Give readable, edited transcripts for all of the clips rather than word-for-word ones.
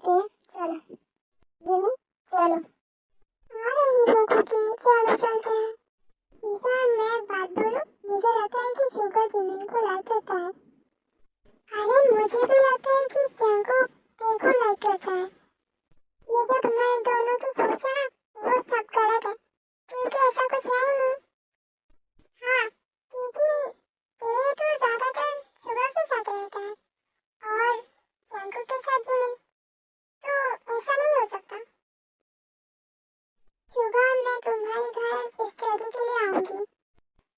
करते हैं। चलो जिमी, चलो। आ रही हो कुकी, चलो चलते हैं। ईसा, मैं बात बोलूं? मुझे लगता है कि शुगर जिमिन को लाइक करता है। अरे मुझे भी लगता है कि जंगकुक तेरे को लाइक करता है। ये जो तुम्हारे दोनों की सोच है ना, वो सब गलत है, क्योंकि ऐसा कुछ है ही नहीं। हाँ, क्योंकि ये तो ज्यादातर शुगर के साथ रहता है और जंगकुक के साथ जिमिन, तो ऐसा नहीं हो सकता। शुगर, मैं तुम्हारे घर स्टडी के लिए आऊंगी।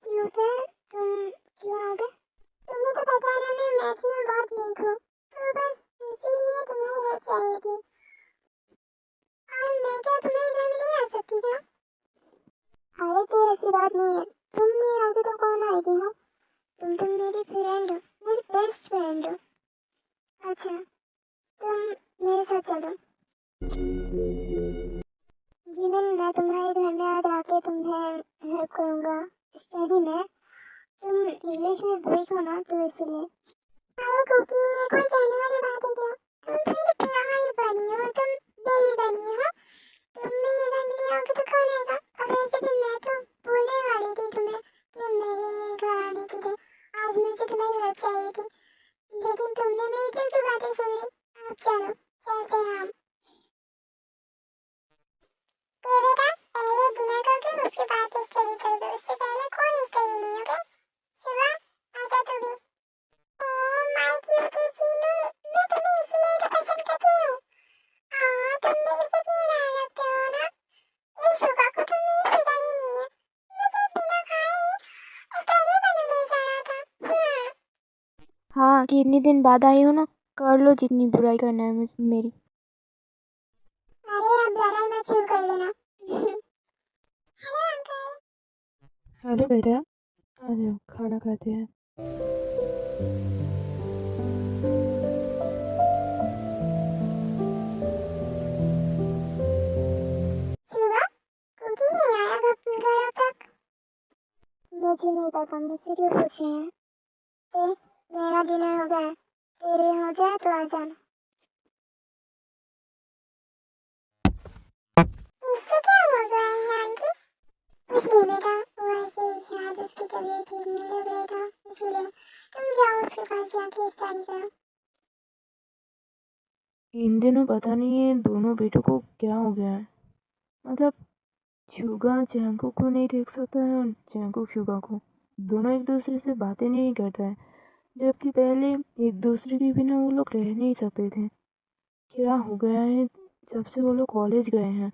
क्यों फिर? तुम क्यों आओगे? तुम्हें तो पता है ना, मैं मैथ्स में बहुत वीक हूँ, तो बस इसीलिए तुम्हारी हेल्प चाहिए थी। और मैं क्या तुम्हारे घर में नहीं आ सकती क्या? अरे तो ऐसी बात नहीं है, तुम नहीं आओगे तो कौन आएगी? हो तुम तो मेरी फ्रेंड हो, मेरी बेस्ट फ्रेंड हो। अच्छा, तुम मेरे साथ चलो। जीवन, मैं तुम्हारे घर में आज आके तुम्हें हेल्प करूँगा स्टडी में। तुम इंग्लिश में वीक हो ना, तो इसलिए। अरे कुकी, ये कोई कहने वाली बात है क्या? तुम मेरी प्यारी बनी हो, तुम बेबी बनी हो। हाँ? तुम मेरे घर में नहीं आओगे तो कौन आएगा? और वैसे भी मैं तो बोलने वाली थी तुम्हें कि मेरे घर आने के लिए आज मुझे तुम्हारी हेल्प चाहिए थी, लेकिन तुमने मेरी दिल की बातें सुन ली। अब चलो, चलते हैं हम। ये बेटा, पहले डिनर करके उसके बाद स्टडी कर दो, उससे पहले कोई स्टडी नहीं, ओके? शुगा, आजा तू भी। ओह माय क्यूटी चीनू, मैं तुम्हें इसलिए तो पसंद करती हूँ। तुम मेरी कितनी ध्यान रखते हो ना। ये शुगा को तुम मेरी फिक्र ही नहीं है। मुझे बिना खाए स्टडी करने ले जाना था। हाँ, कि इतने दिन बाद आई हो ना, कर लो जितनी बुराई करना है मेरी। अरे अब लड़ाई मत शुरू कर देना। Hello uncle. हेलो बेटा, आ जाओ खाना खाते हैं। शुगा, कुकी नहीं आया घर तक? मुझे नहीं पता, मुझसे क्यों पूछ रहे हैं? ते, मेरा डिनर हो गया है, तेरे हो जाए तो आ जाना। इससे क्या हो गया है आंटी? कुछ नहीं बेटा, वो ऐसे ही शायद उसकी तबीयत ठीक नहीं लग रही था, इसीलिए। तुम जाओ उसके पास जाके स्टडी करो। इन दिनों पता नहीं ये दोनों बेटों को क्या हो गया है। मतलब शुगा जैंको को नहीं देख सकता है और जैंको शुगा को। दोनों एक दूसरे से बातें नहीं करता है, जबकि पहले एक दूसरे के बिना वो लोग रह नहीं सकते थे। क्या हो गया है? जब से वो लोग कॉलेज गए हैं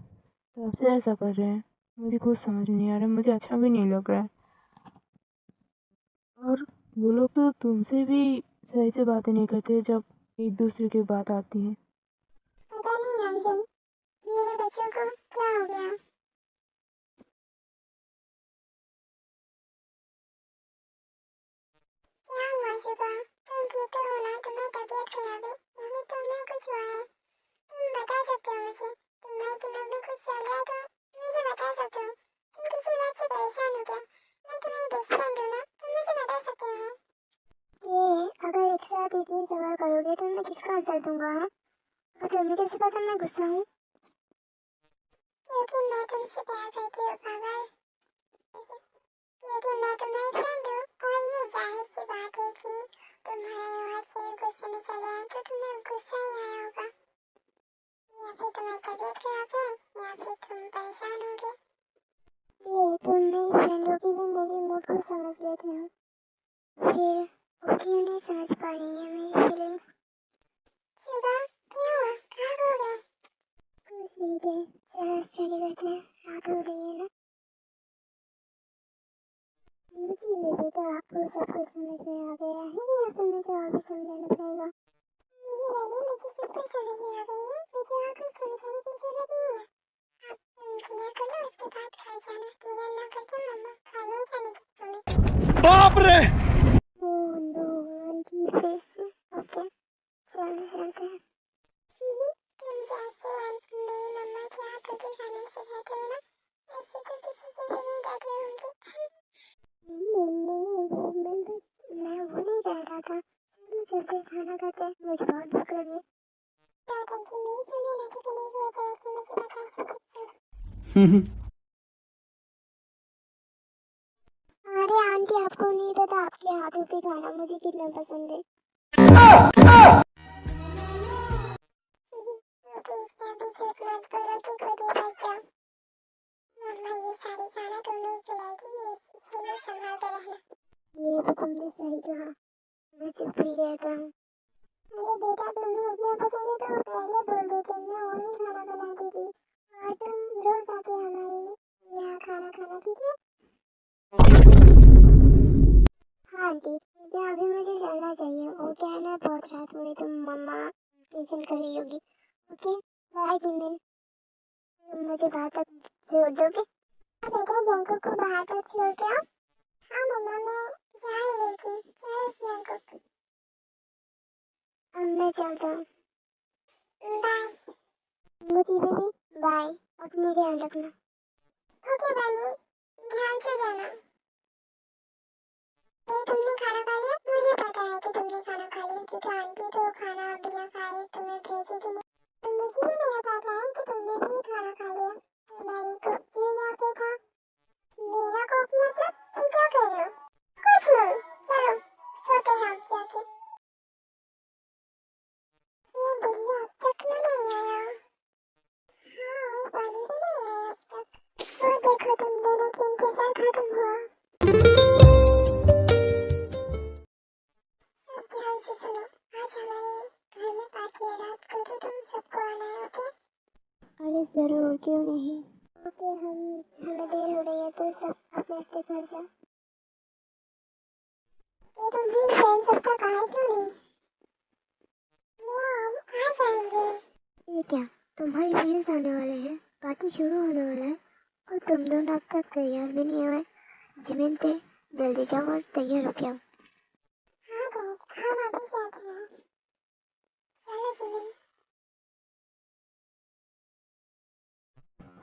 तब से ऐसा कर रहे हैं। मुझे कुछ समझ में नहीं आ रहा, मुझे अच्छा भी नहीं लग रहा है। और वो लोग तो तुमसे भी सही से बातें नहीं करते जब एक दूसरे की बात आती है। पता नहीं नामजन, मेरे बच्चों को क्या हो गया? क्या हुआ शुगा? तुम ठीक तो हो ना? तुम्हारी तबीयत खराब है या फिर तुम्हें कुछ हुआ है? तुम बता सकते हो मुझे। तुम्हारे दिमाग में कुछ चल रहा है तो मुझे बता सकते हो। तुम किसी बात से परेशान हो क्या? मैं तुम्हारी बेस्ट फ्रेंड हूँ ना, तुम मुझे बता सकते हो। ये अगर एक साथ इतने सवाल करोगे तो मैं किसका आंसर दूंगा? हाँ? और तुम्हें कैसे पता मैं गुस्सा हूँ? क्योंकि मैं तुमसे प्यार करती हूँ पागल। क्योंकि मैं तुम्हारी फ्रेंड हूँ और ये जाहिर सी बात है कि तुम्हारे वहाँ से गुस्से में चले आए तो तुम्हें गुस्सा ही आया होगा, या फिर तुम्हारी तबीयत खराब है या फिर तुम परेशान होगे। ये तुम मेरी फ्रेंड हो कि भी मेरी मूड को समझ लेते हो, फिर वो क्यों नहीं समझ पा रही है मेरी फीलिंग्स? शुगा, क्या हुआ? कहाँ खो गए? कुछ नहीं थे, चलो स्टडी करते हैं, रात हो रही है ना। मुझे लगे तो आपको सब कुछ समझ में आ गया है या फिर मुझे और भी समझाना पड़ेगा? नहीं मैंने, मुझे सब कुछ समझ में आ गई है, मुझे और कुछ समझाने की जरूरत नहीं है। आप डिनर कर लो, उसके बाद घर जाना। डिनर ना करके मम्मा खाने जाने देती तुम्हें। बाप रे! ओह नो आंटी, फिर से? ओके, चलते चलते हैं। तुम जैसे मेरी मम्मा के हाथों के खाने से रहते हो ना, ऐसे तो किसी से भी नहीं डरते होंगे। नहीं, मैं वो नहीं कह रहा था। चलो चलते खाना खाते हैं, मुझे बहुत भूख लगी। दादाजी मेरी अरे आंटी, आपको नहीं पता आपके हाथों के खाना मुझे कितना पसंद है। ओके, मैं भी झूठ मत बोलो कि खुद ही बच जाओ। मम्मा ये सारी खाना तुम्हें ही खिलाएगी, ये सुनो संभाल कर रहना। ये भी तुमने सही कहा, मैं चुप ही रहता हूँ। अरे बेटा, तुम्हें इतना पसंद है तो पहले बोल देते, मैं और भी खाना बना देती और तुम रोज आके हमारे यहाँ खाना खाना, ठीक है? हाँ आंटी, लेकिन अभी मुझे चलना चाहिए। वो क्या है ना, बहुत रात हो गई, तुम मम्मा टेंशन कर रही होगी। ओके बाय जिमिन, तुम मुझे बाहर तक छोड़ दोगे? बेटा, जंकुक को बाहर तक छोड़ के आओ। हाँ मम्मा, मैं जा ही रही थी। चलो जंकुक, अब मैं चलता हूँ। बाय मुझे बेबी, बाय, अपनी ध्यान रखना। ओके बनी, ध्यान से जाना। ये तुमने खाना खा लिया? मुझे पता है कि तुमने खाना खा लिया, क्योंकि आंटी तो खाना बिना खाए तुम्हें भेजेगी नहीं। तो मुझे भी नहीं पता है कि तुमने भी खाना खा लिया। तुम्हारी कुक जी यहाँ पे था। मेरा कुक मतलब? तुम क्या कर रहे हो? कुछ नहीं, चलो सोते हैं आप जाके। ये बिल्लू अब तक क्यों नहीं आया? हाँ, और पानी भी नहीं आया अब तक। और देखो, तुम दोनों की इंतजार खत्म हुआ। सब ध्यान से सुनो, आज हमारे घर में पार्टी है रात को, तो तुम सबको आना है, ओके? अरे जरूर, क्यों नहीं। ओके, हमें देर हो रही है तो सब अपने अपने घर जाओ। ये तुम्हारी फ्रेंड सब तक आए क्यों नहीं? मॉम, आ जाएंगे। ये क्या, तुम्हारे फ्रेंड्स आने वाले हैं, पार्टी शुरू होने वाला है और तुम दोनों अब तक तैयार भी नहीं हुए। जिमिन थे, जल्दी जाओ और तैयार हो के आओ। हाँ डैड, हम अभी जाते हैं। चलो जिमिन।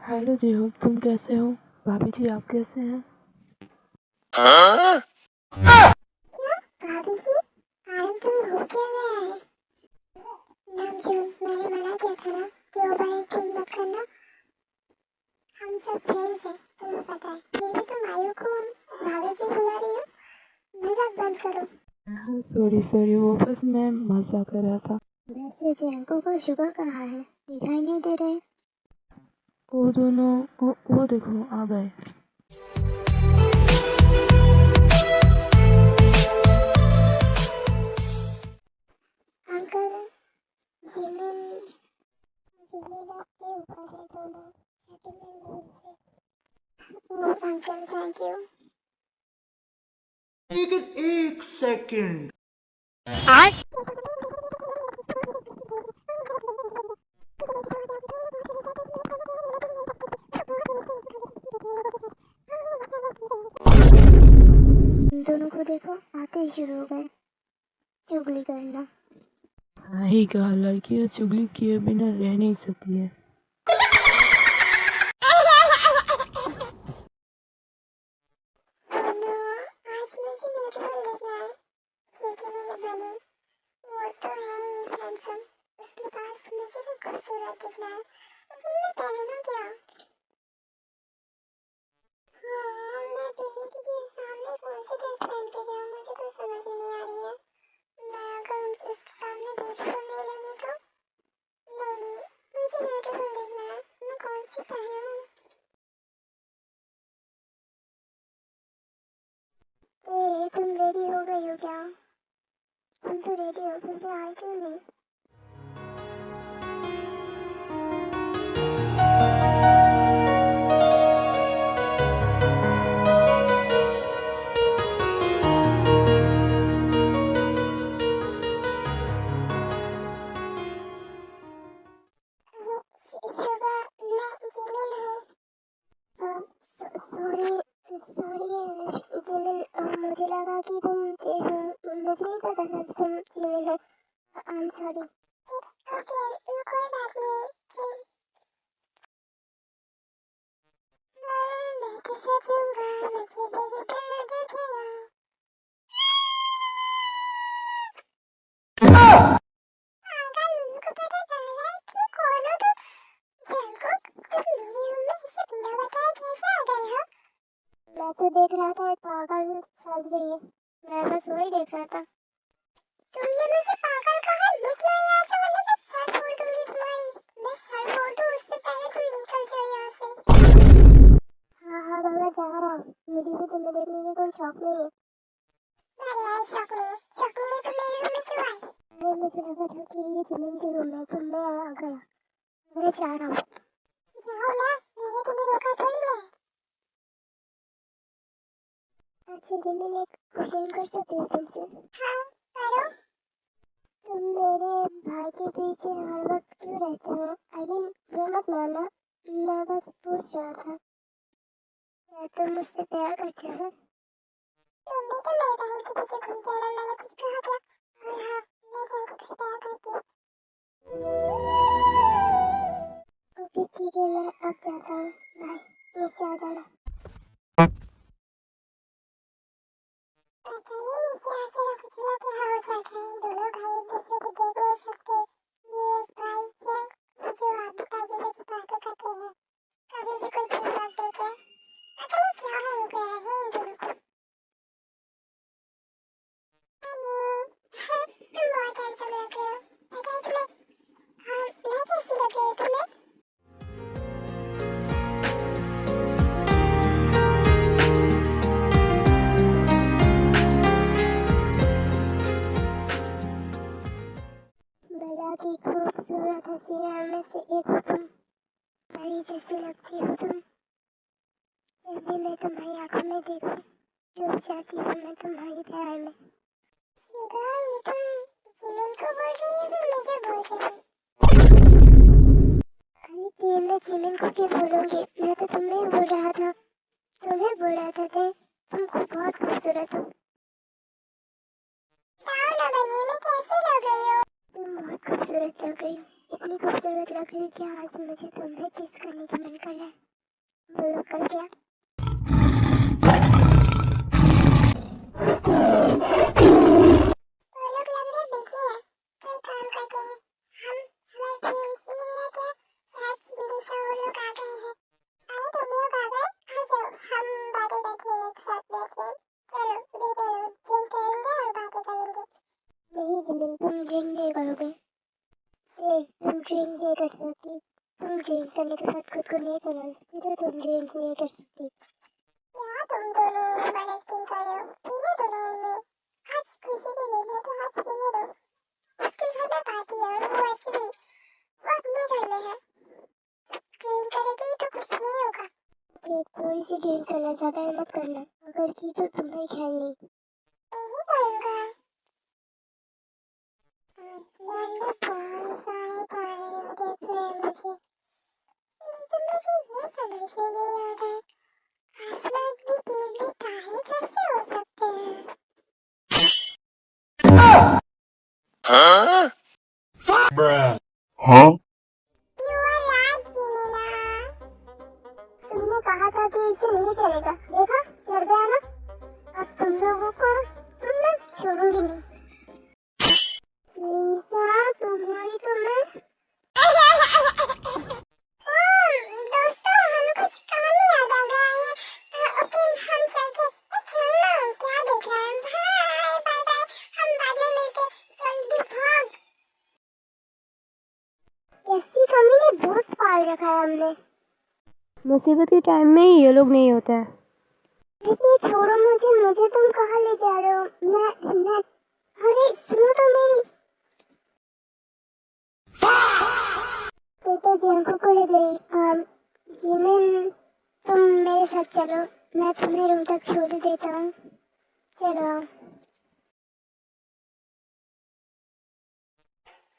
हेलो जीहू, तुम कैसे हो? भाभी जी आप कैसे हैं? क्या भाभी जी, आराम तुम हो क्या गया है? नामजू, मैंने मना किया था ना कि ओवर एक्टिंग मत करना। हम सब फ्रेंड्स हैं, तुम्हें पता है। फिर भी तुम आयु को भाभी जी बुला रही हो, मजाक बंद करो। हाँ सॉरी सॉरी, वो बस मैं मजाक कर रहा था। वैसे जैंको को शुगर कहाँ है, दिखाई नहीं दे रहे। वो दोनों वो देखो आ गए। अंकल, जिमिन जिमिन आपके ऊपर है दोनों, सेटिंग रूम से। ओ अंकल, थैंक यू। लेकिन एक सेकंड। दोनों को देखो, आते ही शुरू हो गए चुगली करना। सही कहा, लड़कियां चुगली किए बिना रह नहीं सकती है। आज मुझे नेटवर्क देखना है, क्योंकि मेरी बनी वो तो है ही हैंडसम, उसके पास मुझे से खूबसूरत दिखना है। अब मैं पहनूं क्या? हाँ, मैं पहनने के सामने कौन सी ड्रेस पहन के जाऊँ, मुझे कुछ समझ नहीं आ रही है। मैं अगर उसके सामने ब्यूटीफुल नहीं लगी तो? नहीं, मुझे ब्यूटीफुल दिखना है, मैं कौन सी पहनूं? तुम रेडी हो गई हो क्या? तुम तो रेडी हो, फिर भी आई क्यों नहीं? शुगर, मैं जिमिन हूँ। सॉरी सॉरी जिमिन, मुझे लगा कि तुम मुझे नहीं पता था कि तुम जिमिन हो। I am sorry. ओके, कोई बात नहीं। मैं तो सोचूंगा, मुझे मेरी फिल्म देखेगा। पागल, उनको पता चला कि कौन हो तुम? जंकुक, तुम मेरे रूम में ऐसे बिना तो देख रहा था एक पागल सज रही है, मैं बस वही देख रहा था। तुमने मुझे पागल कहा, निकलो यहाँ से वरना मैं सर फोड़ दूंगी तुम्हारी। मैं सर फोड़ दूँ उससे पहले तुम निकल जाओ यहाँ से। हाँ हाँ बाबा जा रहा हूँ, मुझे भी तुम्हें देखने की कोई शौक नहीं है। अरे यार शौक नहीं है तो मेरे रूम में क्यों आई? अरे मुझे लगा था कि ये जिमिन के रूम है तो मैं आ गया, मैं जा रहा हूँ। जाओ ना, मैंने तुम्हें रोका थोड़ी ना। अच्छा जिमिन एक क्वेश्चन कर सकती हूँ तुमसे? हाँ करो। तुम मेरे भाई के पीछे हर वक्त क्यों रहते हो? आई मीन वो मत मानना, मैं बस पूछ रहा था। क्या तुम मुझसे प्यार करते हो? तुमने तो मेरे बहन के पीछे घूमते रहना, मैंने कुछ कहा क्या? और हाँ, मैं जंकुक से प्यार करती हूँ। ओके ठीक है, मैं अब जाता हूँ, बाय, नीचे आ जाना। पता नहीं इसे अचानक कुछ ना क्या हो जाता है, दोनों भाई एक दूसरे को देख नहीं सकते। ये एक भाई है जो आधी बाजी में छुपा के करते हैं, कभी भी कुछ भी मार देते हैं। पता नहीं क्या हो गया है इन दोनों को। हेलो, तुम बहुत हैंडसम लग रहे हो, पता है तुम्हें? हाँ, मैं कैसी लग रही हूँ तुम्हें? बड़ा की खूबसूरत हसीना में से एक हो तुम, परी जैसी लगती हो तुम। जब भी मैं तुम्हारी आंखों में देखूं, डूब जाती हूँ मैं तुम्हारे प्यार में। शुगा, ये तुम जिमिन को बोल रही हो फिर मुझे बोल रही हो? अरे तेरे मैं जिमिन को क्यों बोलूंगी, मैं तो तुम्हें बोल रहा था, तुम्हें बोल रहा था तुम बहुत खूबसूरत हो। बताओ ना बनी, मैं कैसी लग रही हूँ? तुम बहुत खूबसूरत लग रही हो, इतनी खूबसूरत लग रही हो कि आज मुझे तुम्हें किस करने का मन कर रहा है। बोलो कर क्या? वो लोग लग रहे बिजी हैं, तो एक काम करते हैं, हम हमारे ट्रेन से मिल लेते हैं, शायद जल्दी से वो लोग आ गए हैं। अरे तुम लोग आ गए, आ जाओ, हम बातें करते हैं एक साथ बैठे। चलो उधर चलो, ड्रिंक करेंगे और बातें करेंगे। नहीं जिमिन, तुम ड्रिंक नहीं करोगे। तुम ड्रिंक नहीं कर सकती, तुम ड्रिंक करने के बाद खुद को नहीं संभाल सकती तो तुम ड्रिंक नहीं कर सकती। क्या तुम दोनों बड़ा एक्टिंग कर रहे हो? पीने दो ना उन्हें, आज खुशी के दिन है तो आज पीने दो। उसके घर में पार्टी है और वो वैसे भी वो अपने घर में है, ड्रिंक करेगी तो कुछ नहीं होगा। थोड़ी सी ड्रिंक करना, ज्यादा मत करना, अगर की तो तुम्हारी ख्याल नहीं करूँगा। आसमान में बहुत सारे तारे दिख रहे हैं मुझे, लेकिन मुझे ये समझ में नहीं आ रहा है, आसमान में दिन में तारे कैसे हो सकते हैं? Bruh. Huh? You are right, जिमिना। तुमने कहा था कि इसे नहीं चलेगा, देखा चल गया ना। अब तुम लोगों को मैं छोड़ूंगी नहीं। लीसा तुम्हारी तो मैं दोस्तों, हम कुछ काम में याद आ गया है। ओके हम चलते। चलो क्या देख रहे हैं? बाय बाय बाय, हम बाद में मिलते, जल्दी भाग। कैसी कमी ने दोस्त पाल रखा है हमने। मुसीबत के टाइम में ये लोग नहीं होते हैं। इतनी छोड़ो मुझे तुम कहाँ ले जा रहे हो? मैं अरे सुनो तो मेरी। तो जंकुक को ले गई। जिमिन तुम मेरे साथ चलो, मैं तुम्हें रूम तक छोड़ देता हूँ, चलो आओ।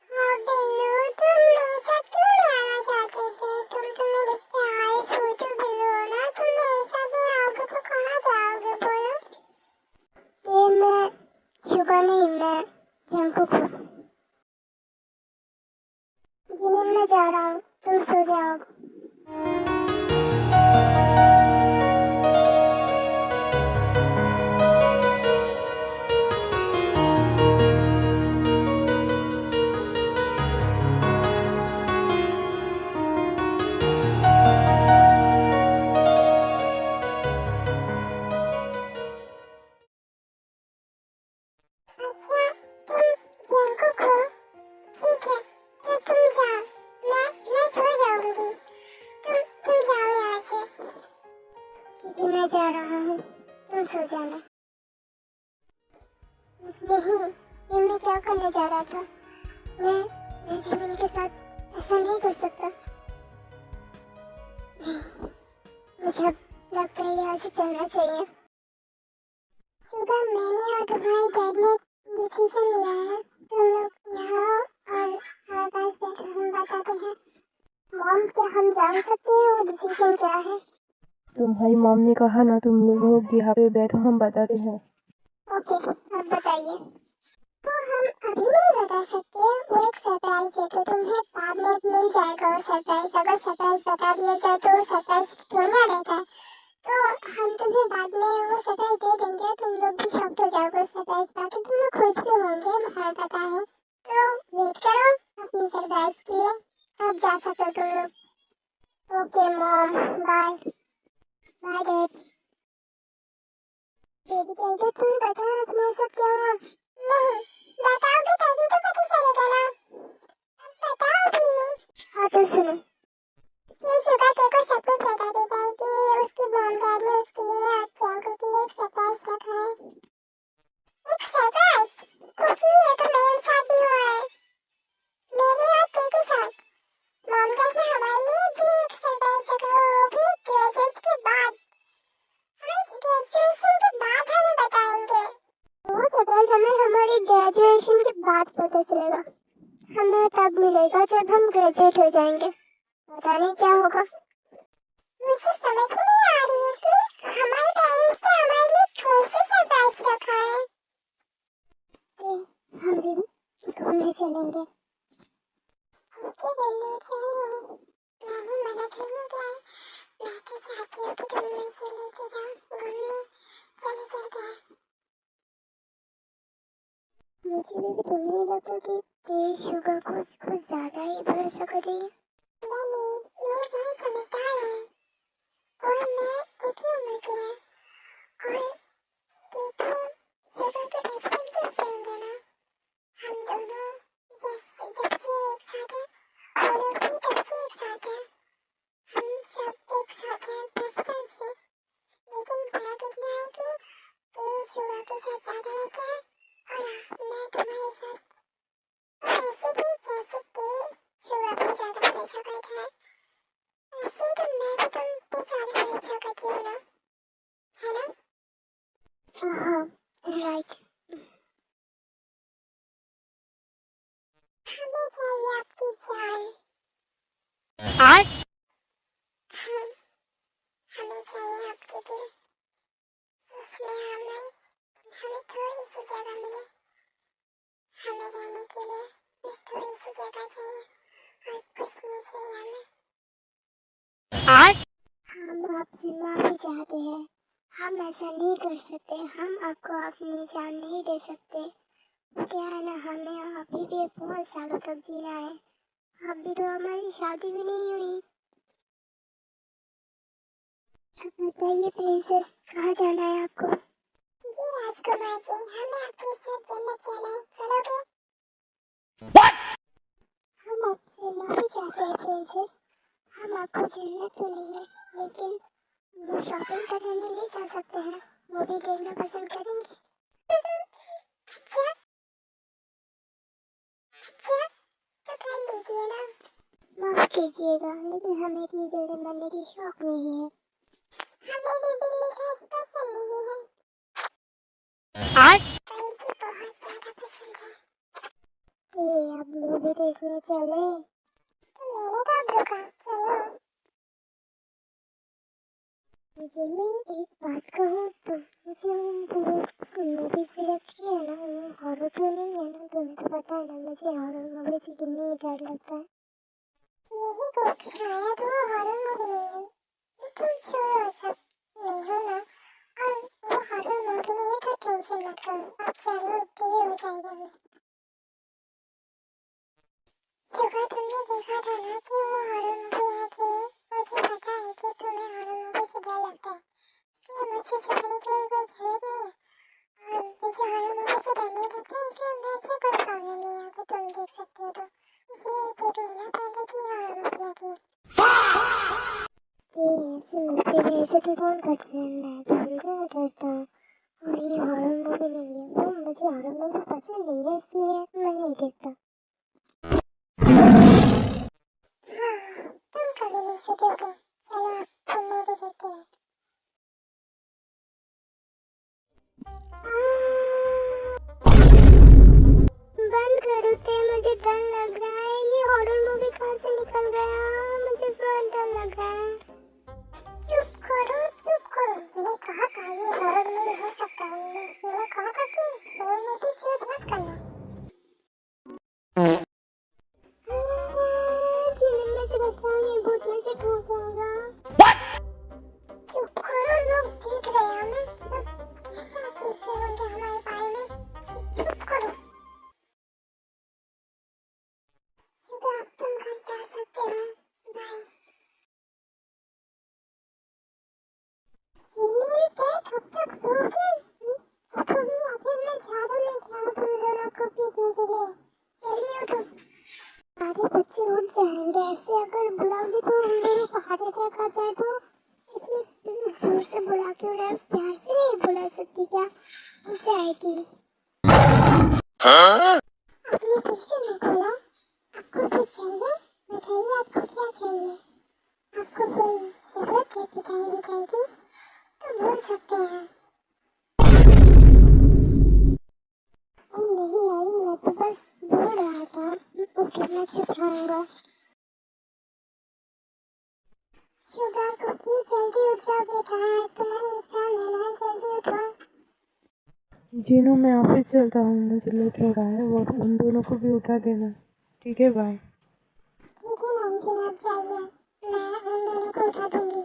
हाँ बिल्लू, तुम मेरे साथ क्यों नहीं आना चाहते थे? तुम तो मेरे प्यारे छोटू बिल्लू हो ना, तुम मेरे साथ नहीं आओगे तो कहाँ जाओगे बोलो? ये मैं शुगा नहीं, मैं जंकुक हूँ। जिमिन मैं जा रहा हूँ, तुम सो जाओ। मैं जा रहा हूँ, तुम सो जाना। नहीं, ये मैं क्या करने जा रहा था? मैं जीवन के साथ ऐसा नहीं कर सकता। नहीं, मुझे अब लगता है यहाँ से चलना चाहिए। सुबह मैंने और तुम्हारे डैड ने डिसीजन लिया है। तुम लोग यहाँ और हमारे पास बैठो, हम बताते हैं। मॉम, क्या हम जान सकते हैं वो डिसीजन क्या है? तुम्हारी मॉम ने कहा ना, तुम लोग यहाँ पे बैठो, हम बताते हैं। ओके, अब बताइए। तो हम अभी नहीं बता सकते, वो एक सरप्राइज है, तो तुम्हें बाद में मिल जाएगा वो सरप्राइज। अगर सरप्राइज बता दिया जाए तो वो सरप्राइज सोना रहता है, तो हम तुम्हें बाद में वो सरप्राइज दे देंगे। तुम लोग भी शॉक्ड हो जाओगे सरप्राइज पाके, तुम लोग खुश भी होंगे, हमें पता है। तो वेट करो अपनी सरप्राइज के लिए, अब जा सकते हो तुम लोग। Okay mom, bye bye dad. Baby tiger, तुम बता आज मेरे साथ क्या हुआ? नहीं, बताओगे तभी तो पता चलेगा ना। अब बताओगी। हाँ तो सुनो, ये शुगर तेरे को सब कुछ बता देता है कि उसकी मॉम डैड ने उसके लिए और जैंको के लिए एक सरप्राइज रखा है। एक सरप्राइज? कुकी, ये तो मेरे साथ भी हुआ है, मेरे और तेरे साथ। मॉम डैड ने हमारे लिए भी एक सरप्राइज रखा है, वो भी ग्रेजुएट के बाद। ग्रेजुएशन के बाद हमें बताएंगे। वो सरप्राइज हमें हमारी ग्रेजुएशन के बाद पता चलेगा। हमें तब मिलेगा जब हम ग्रेजुएट हो जाएंगे। पता नहीं क्या होगा। मुझे समझ में नहीं आ रही है कि हमारे पेरेंट्स ने हमारे लिए कौन सी सरप्राइज रखा है। हम भी घूमने चलेंगे। ओके बेलू, चलो। मैंने मना थोड़ी नहीं किया है। मैं तो चाहती हूँ कि तुम मुझे लेके जाओ घूमने। चलो चलते हैं। मुझे भी तो नहीं लगता कि तेज शुगर कुछ ज्यादा ही भरोसा कर रही है। नहीं, मेरी बहन समझदार है और मैं एक ही उम्र की है। और ये तो शुगर के बचपन के फ्रेंड है ना। हम दोनों जब से एक साथ हैं और लोग भी तब से एक साथ हैं। हम सब एक साथ हैं बचपन से। लेकिन फर्क इतना है कि तेज शुगर के साथ ज्यादा रहता है और मैं तुम्हारे साथ। और ऐसे भी जैसे तेज शुगर पे ज्यादा भरोसा करता है, ऐसे ही तो मैं भी तुम पे ज्यादा भरोसा करती हूँ ना, है ना? हाँ, राइट। हमें चाहिए आपकी जान। हाँ, हमें चाहिए आपके दिल, जिसमें हमें थोड़ी सी जगह मिले। हमें रहने के लिए बस थोड़ी सी जगह चाहिए और कुछ नहीं चाहिए हमें। हम आपसे माफी चाहते हैं, हम ऐसा नहीं कर सकते। हम आपको अपनी जान नहीं दे सकते। क्या है ना, हमें अभी भी बहुत सालों तक जीना है। अभी तो हमारी शादी भी नहीं हुई। अब बताइए प्रिंसेस, कहाँ जाना है आपको? जी राजकुमार जी, हमें आपके साथ जन्नत जाना है, चलोगे? हम आपसे माफी चाहते हैं प्रिंसेस, हम आपको जन्नत तो नहीं है, लेकिन वो शॉपिंग करने ले जा सकते हैं, वो भी देखना पसंद करेंगे। अच्छा अच्छा, तो कर लीजिए ना। माफ कीजिएगा, लेकिन हमें इतनी जल्दी मरने की शौक नहीं है। हमें भी बिल्ली का पसंद नहीं है, बल्कि बहुत ज्यादा पसंद है। अब मूवी देखने चले? तो मैंने कब रुका, चलो। मुझे मैं एक बात कहूँ तो, जो मूवी सिलेक्ट किया है ना, वो हॉरर तो नहीं है ना? तुमको पता है ना मुझे हॉरर मूवी से कितनी डर लगता है। नहीं को शायद वो हॉरर मूवी नहीं है, तुम छोड़ो सब, नहीं हो ना। और वो हॉरर मूवी नहीं है तो टेंशन मत करो, अब चलो, देर हो जाएगी हमें। शुगर, तुमने देखा था ना कि वो हॉरर मूवी है कि नहीं? मुझे पता है कि तुम्हें हॉरर मूवी से डर लगता है, इसलिए मुझसे छुपने की कोई जरूरत नहीं है। और मुझे हॉरर मूवी से डर नहीं लगता, इसलिए मुझे कोई प्रॉब्लम नहीं है अगर तुम देख सकते हो तो। इसलिए देख लेना पहले कि हॉरर मूवी है कि नहीं। ऐसे मूवी में ऐसे तो कौन करता है, मैं तो नहीं करता हूँ। और ये हॉरर मूवी नहीं है, वो मुझे हॉरर मूवी पसंद नहीं है इसलिए मैं नहीं देखता। हाँ, तुम कभी नहीं सोचोगे। चलो हम मूवी देखते हैं। बंद करो ते, मुझे डर लग रहा है। ये हॉरर मूवी कहाँ से निकल गया, मुझे बहुत डर लग रहा है। चुप करो चुप करो, मैंने कहा था ये हॉरर मूवी हो सकता है। मैंने कहा था कि हॉरर मूवी चूज मत करना। जीवन में से बचाओ, ये भूत में से खो जाएगा। चुप करो, लोग देख रहे हैं हमें, सब कैसा सोचे होंगे हमारे बारे में। चुप करो। शुभ, अब तुम घर जा सकते हो। बाय। जीवन पे कब तक सोओगे? उठो भी, या फिर मैं झाड़ू लेके आऊं तुम दोनों को पीटने के लिए। जल्दी उठो। सारे बच्चे उठ जाएंगे, ऐसे अगर बुलाओगे तो हम दोनों को हार्ट अटैक आ जाए तो। इतनी जोर से बुला के उन्हें प्यार से नहीं बुला सकती क्या? उठ जाएगी। अपने पीछे में बोला, आपको कुछ चाहिए? बताइए आपको क्या चाहिए? आपको कोई जरूरत है पिटाई विटाई की तो बोल सकते हैं। नहीं आई, मैं तो बस बोल रहा था। ओके, मैं चुप रहूंगा। शुगर कुकी, जल्दी उठ जाओ बेटा, आज तुम्हारी एग्जाम है ना, जल्दी उठो। जीनू मैं ऑफिस चलता हूँ, मुझे लेट हो रहा है और उन दोनों को भी उठा देना। ठीक है, बाय। ठीक है मैम जी, आप जाइए, मैं उन दोनों को उठा दूंगी।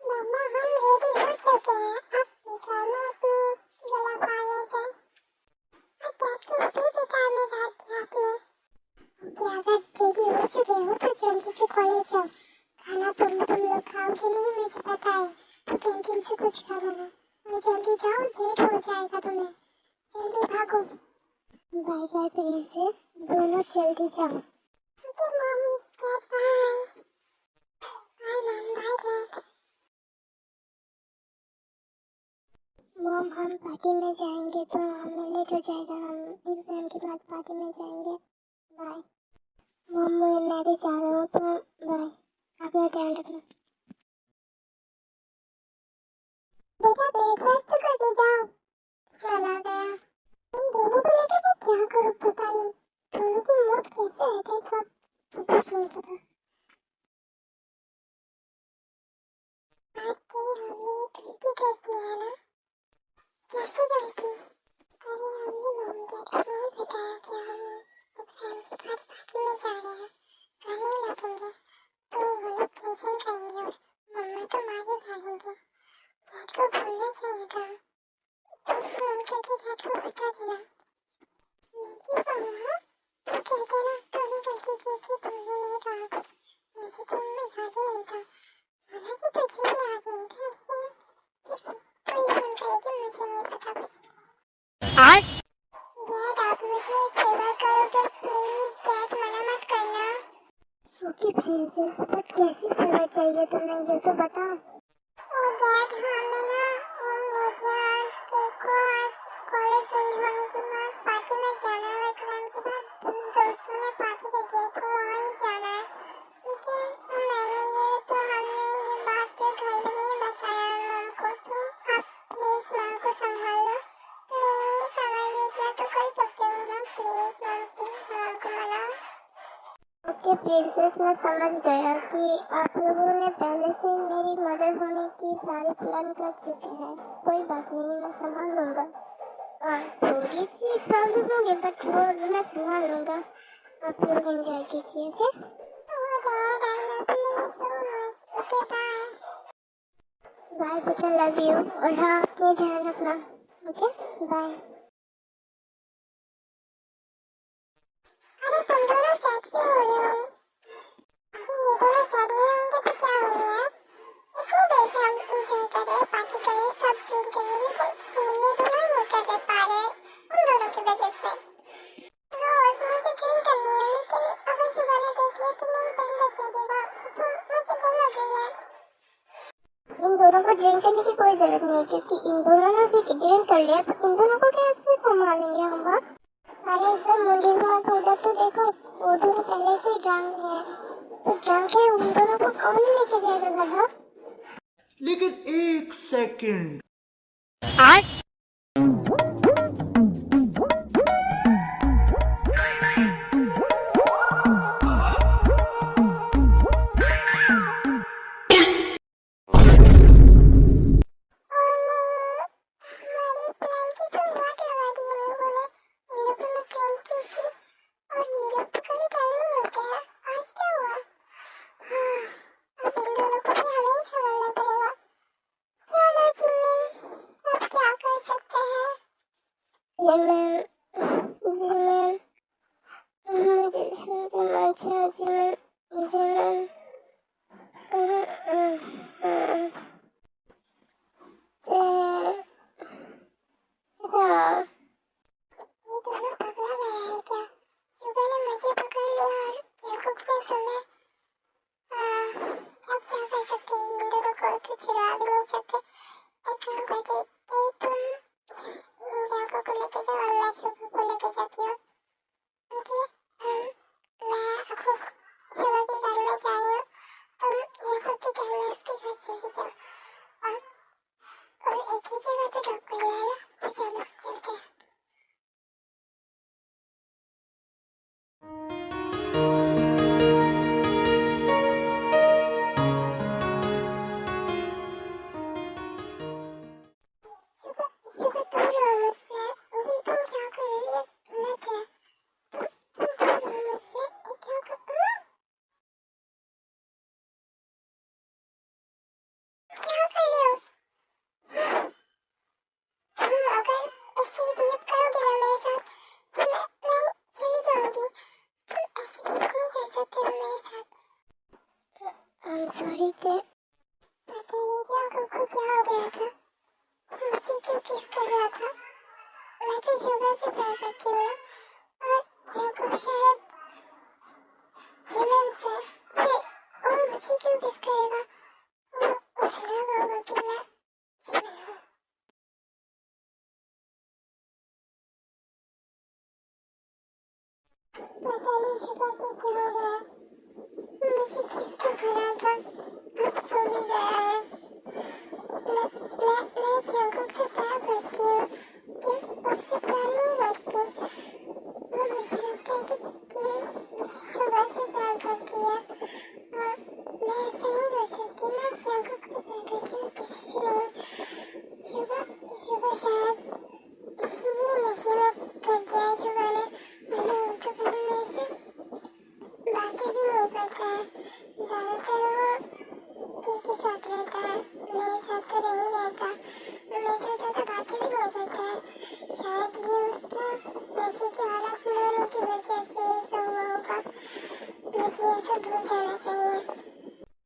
मम्मा हम रेडी हो चुके हैं, अब निकालने अपनी जगह पा रहे थे। अब डैड को भी बिठा में रख दिया आपने। ओके, अगर रेडी हो चुके हो तो जल्दी से कॉलेज जाओ। खाना तुम लोग खाओगे नहीं मुझे पता है, तो कैंटीन से कुछ खा लेना। और जल्दी जाओ, लेट हो जाएगा तुम्हें। जल्दी भागो। बाय बाय प्रिंसेस, दोनों जल्दी जाओ। Okay mom, dad bye. Bye mom, bye dad. Mom हम पार्टी में जाएंगे तो हमें लेट हो जाएगा, हम एग्जाम के बाद पार्टी में जाएंगे। बाय मॉम, मैं भी जा रहा हूँ तो बाय, अपना ध्यान रखना। बेटा ब्रेकफास्ट तो करके जाओ। चला गया। इन दोनों को लेकर मैं क्या करूँ पता नहीं, दोनों की मूड कैसे है देखो, तो कुछ नहीं पता। आरती, हमने गलती कर दी है ना? कैसी गलती? अरे हमने मॉम डैड को नहीं बताया कि हम एग्जाम के बाद पार्टी में जा रहे हैं। घर नहीं लौटेंगे तो वो लोग टेंशन करेंगे और मम्मा तो मार ही डालेंगे। डैड को बोलना चाहिए था, तुम फोन करके डैड को बता देना। मैं क्यों कहूँगा? तो कह देना तूने गलती की थी, तुमने नहीं कहा कुछ, मुझे तो याद ही नहीं था। हालांकि तुझे भी याद नहीं था, लेकिन फिर भी तू ही फोन करेगी, मुझे नहीं पता कुछ। डैड आप मुझे फेवर करोगे प्लीज, डैड मना मत करना। ओके प्रिंसेस, बट कैसी फेवर चाहिए तुम्हें ये तो बताओ। ओ डैड, हमें ना मुझे देखो आज कॉलेज एंड होने के बाद पार्टी में जाना है। एग्जाम के बाद दोस्तों ने पार्टी रखी है तो वहाँ ही जाना है, लेकिन मैंने ये तो हमने ये बात घर में नहीं बताया मॉम को, तो आप प्लीज मॉम को संभाल लो। प्लीज हमारे इतना तो कर सकते हो ना, प्लीज मॉम को मनाओ। ओके प्रिंसेस, मैं समझ गया कि आप लोगों ने पहले से मेरी मदद होने की सारी प्लान कर चुके हैं। कोई बात नहीं, मैं संभाल लूँगा। थोड़ी सी प्रॉब्लम होगी बट वो मैं संभाल लूँगा। आप लोग एंजॉय कीजिए। ओके बाय बेटा, लव यू। और हाँ, अपनी ध्यान रखना। Okay bye. अरे तुम दोनों सेट क्यों हो रहे हो? अभी ये दोनों सेट नहीं होंगे तो क्या हो गया? इतनी देर से हम इंजॉय कर रहे हैं, पार्टी कर रहे हैं, सब ड्रिंक कर रहे हैं, लेकिन ये दोनों ही नहीं कर पा रहे हैं उन दोनों की वजह से। रोज मुझे ड्रिंक करनी है, लेकिन अगर शुगर ने देख लिया तो मेरी बैंड बच जाएगा, तो मुझे डर लग दोनों को ड्रिंक करने की कोई जरूरत नहीं है, क्योंकि इन दोनों ने भी ड्रिंक कर लिया तो इन दोनों को कैसे संभालेंगे हम वहाँ? अरे एक बार मुंडी घुमा के उधर तो देखो, वो दोनों पहले से ड्रंक है, तो ड्रंक है, उन दोनों को कौन लेके जाएगा घर? लेकिन एक सेकंड। छुड़ा भी नहीं सकते। एक काम करते तुम जाको को लेके जाओ और मैं शुभा को लेके जाती हूँ। ओके, मैं अपनी शुभा के घर में जा रही हूँ, तुम जाको के घर में उसके घर चली जाओ और एक ही जगह तो ड्रॉप कर लेना। तो चलो चलते हैं। शुभा तुम रो मुझसे, लेकिन तुम क्या कर रही हो? मैं क्या तुम रो मुझसे, ये क्या कर क्या कर रही हो? तुम अगर ऐसे ही बिहेव करोगे ना मेरे साथ तो मैं चली जाऊंगी। तुम ऐसे बिहेव नहीं कर सकते हो मेरे साथ। सॉरी थे, पता नहीं जाको को क्या हो गया था, मुझे क्यों किस कर रहा था। मैं तो शुभा से प्यार करती हूँ और जाको शायद जीवन से, फिर वो मुझे क्यों किस करेगा? वो उसे लगा होगा कि मैं जीवन हूँ। पता नहीं शुभा को क्या हो गया, मुझे किस क्यों कर रहा था। अब सो भी गया है। मैं जंगल से प्यार करती हूँ, कि उससे प्यार नहीं करती। वो मुझे लगता है कि शुभा से प्यार करती है और मैं ऐसा नहीं कर सकती। मैं जंगल से प्यार करती हूँ, किसी से नहीं। शुभा शायद ये नशे में कर दिया है शुभा ने, वरना वो तो कभी मेरे से बातें भी नहीं करता है। ज्यादातर वो के साथ रहता है, मेरे साथ तो नहीं रहता, मेरे साथ ज्यादा बातें भी नहीं करता है। शायद ये उसके नशे की हालत में होने की वजह से ऐसा हुआ होगा। मुझे ये सब भूल जाना चाहिए।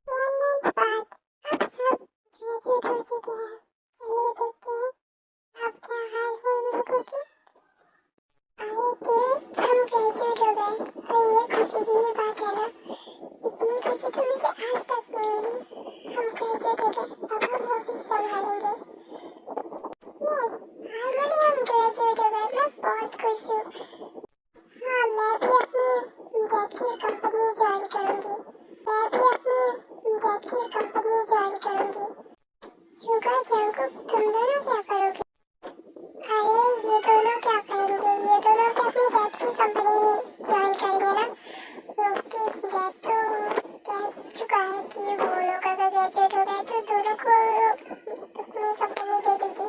1 मंथ बाद अब सब ग्रेजुएट हो चुके हैं। चलिए देखते हैं अब क्या हाल है उन लोगों की। हम ग्रेजुएट हो गए तो ये खुशी की ही बात है ना। इतनी खुशी तो मुझे आज तक नहीं मिली। हम ग्रेजुएट हो गए, अब हम ऑफिस संभालेंगे। यस, फाइनली हम ग्रेजुएट हो गए। मैं बहुत खुश हूँ। हाँ, मैं भी अपनी डैड की कंपनी ज्वाइन करूँगी। शुगा जंगकुक, तुम दोनों क्या करोगे? अरे ये दोनों क्या करेंगे? ये दोनों भी अपनी डैड की कंपनी ज्वाइन करेंगे ना। उसके डैड तो कह चुका है कि वो लोग अगर ग्रेजुएट हो गए तो दोनों को अपनी कंपनी दे देगी,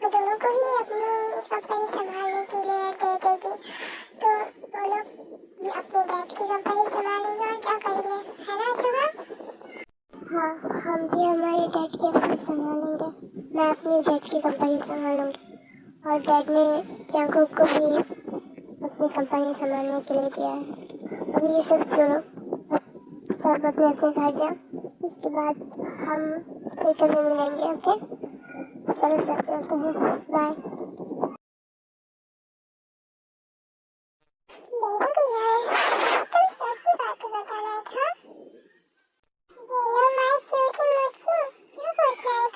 और दोनों को ही अपनी कंपनी संभालने के लिए दे देगी। तो वो लोग अपने डैड की कंपनी संभालेंगे और क्या करेंगे, है ना शुगा? हाँ, हम भी हमारी डैड की कंपनी संभालेंगे। मैं अपनी डैड की कंपनी संभालूंगी और डैड ने जंगकुक को भी अपनी कंपनी संभालने के लिए दिया है। अभी ये सब छोड़ो, सब अपने अपने घर जाओ, इसके बाद हम फिर कभी मिलेंगे। ओके, चलो सब चलते हैं, बाय। बेबी डियर, तुम सच्ची बात बताना था। बोलो माय क्यूटी मोची, क्या पूछना है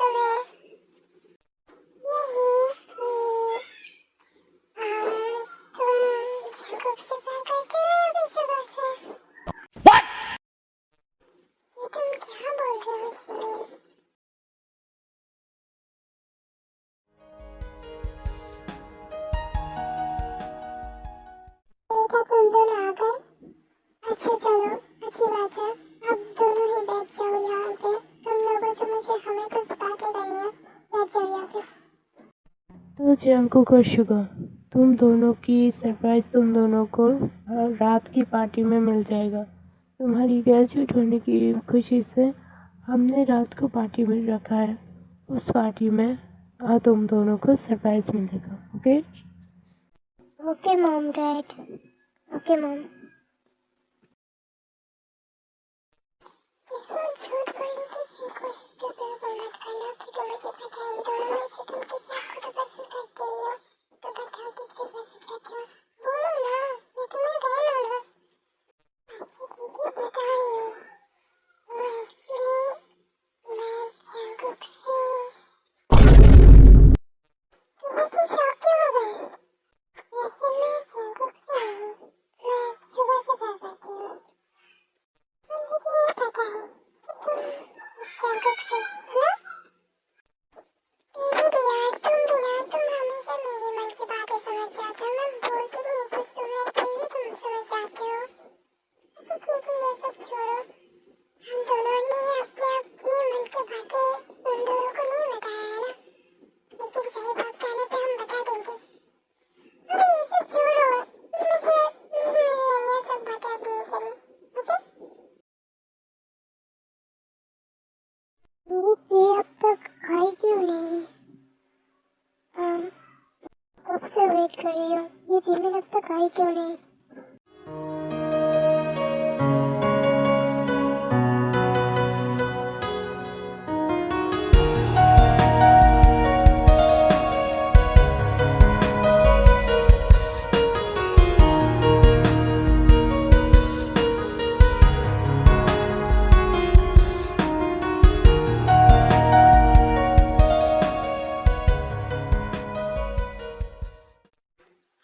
बात है, अब दोनों ही बैठ जाओ यहाँ पे। तुम लोगों से मुझे हमें कुछ बातें करनी है, बैठ जाओ यहाँ पे। तो जंगकुक और शुगा, तुम दोनों की सरप्राइज तुम दोनों को रात की पार्टी में मिल जाएगा। तुम्हारी ग्रेजुएट होने की खुशी से हमने रात को पार्टी में रखा है। उस पार्टी में तुम दोनों को सरप्राइज मिलेगा। Okay? Okay mom, dad. Okay mom. देखो, झूठ बोलने की कोशिश तो बिल्कुल मत करना, क्योंकि मुझे पता है इन दोनों में से तुम किसी एक को तो पसंद करते ही हो। तो बताओ किसे पसंद करते हो? बोलो ना, मैं तुम्हें बहन हूँ ना। अच्छा ठीक है, बता रही हूँ। वो एक्चुअली मैं जंगकुक से। तुम इतनी शॉक क्यों हो गई? वैसे मैं जंगकुक से नहीं, मैं शुगा से प्यार करती हूँ। और मुझे ये पता है कि तुम जंगकुक से हो ना? बेबी यार, तुम भी ना, तुम हमेशा मेरे मन की बातें समझ जाते हो। मैं बोलती नहीं कुछ तुम्हें, फिर भी तुम समझ जाते हो। अच्छा ठीक है, ये सब छोड़ो। हम दोनों ने अपने मन की बातें उन दोनों को नहीं बताया है ना, लेकिन सही बात आने पे हम बता देंगे। अरे ये सब छोड़ो, मुझे ये सब बातें अब नहीं करनी। ओके? मेरी दी अब तक आई क्यों नहीं? कब से वेट कर रही हूँ, ये जिमिन अब तक आई क्यों नहीं?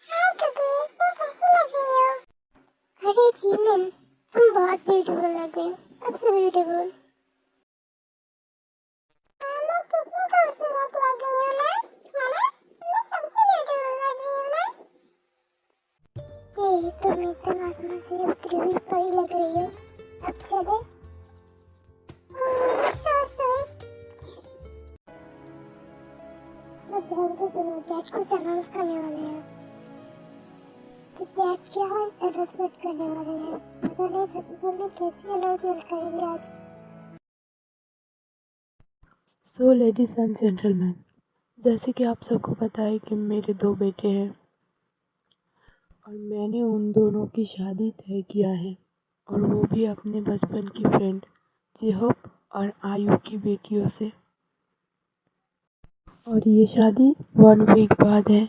हाय कुकी, मैं कैसी लग रही हूँ? अरे जिमिन, तुम बहुत ब्यूटीफुल लग रही हो, सबसे ब्यूटीफुल। मैं कितनी खूबसूरत लग रही हूँ ना, है ना? मैं सबसे ब्यूटीफुल लग रही हूँ ना? नहीं, तुम एकदम आसमान से उतरी हुई परी लग रही हो। अब चले? So sweet. सब ध्यान से सुनो, डैड कुछ अनाउंस करने वाले हैं। तो डैड क्या अनाउंसमेंट करने वाले हैं, पता नहीं सबसे जल्दी कैसे अनाउंसमेंट करेंगे आज। सो लेडीज एंड जेंटलमैन, जैसे कि आप सबको पता है कि मेरे 2 बेटे हैं और मैंने उन दोनों की शादी तय किया है, और वो भी अपने बचपन की फ्रेंड जेहोप और आयु की बेटियों से। और ये शादी 1 वीक बाद है।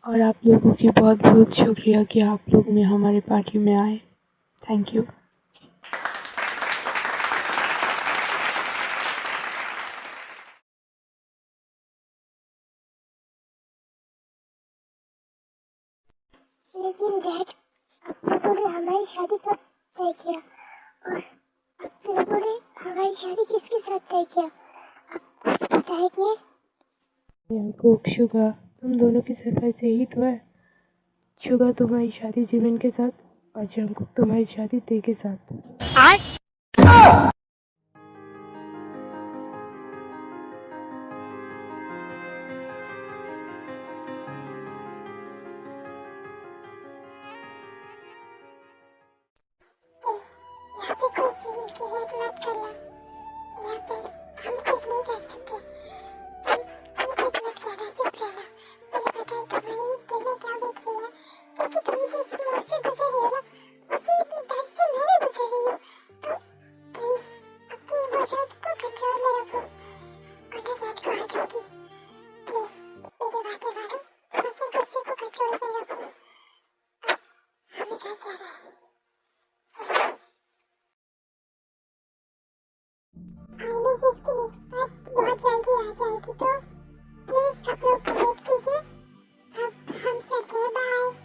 और आप लोगों की बहुत बहुत शुक्रिया कि आप लोग में हमारे पार्टी में आए। Thank you. लेकिन डैड, आप लोगों ने हमारी शादी कब तय किया, और आप लोगों ने हमारी शादी किसके साथ तय किया? आप कुछ बताएंगे? जंगकुक, शुगा, तुम दोनों की सरप्राइज यही तो है। शुगा तुम्हारी शादी जिमिन के साथ, और जंगकुक तुम्हारी शादी ते के साथ। यहाँ पे कोई सीन क्रिएट मत करना। यहाँ पे हम कुछ नहीं कर सकते। तुम कुछ मत कहना, चुप रहना। मुझे पता है तुम्हारी दिल में क्या बीत रही है, क्योंकि तुम जिस मोड़ से गुजर रही हो ना, उसी दर्द से मैं भी गुजर रही हूँ। तो प्लीज अपने इमोशंस को कंट्रोल में रखो, वरना डैड को हर्ट होगी। प्लीज मेरी बातें मानो, तुम अपने गुस्से को कंट्रोल में रखो। अब हमें घर जाना है, चलो। इसकी नेक्स्ट पार्ट बहुत जल्दी आ जाएगी, तो प्लीज आप लोग वेट कीजिए। अब हम चलते हैं, बाय।